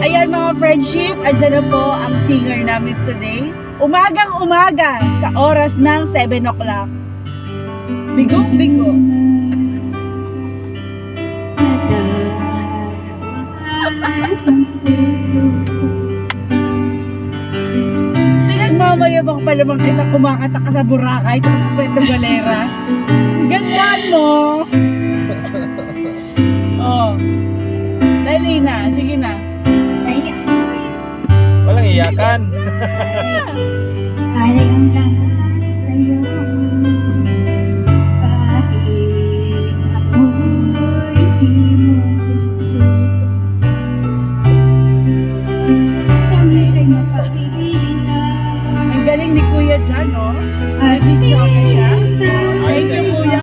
Ayan mga friendship, andyan na po ang singer namin today. Umagang umaga sa oras ng 7 o'clock. Bigong-bigo. Pinagmamayabang pa naman kita kumakata ka sa Boracay at sa Puerto Galera. Gandaan mo! Oh. Dali na, sige na. Walang iyakan. Kaya lang lang.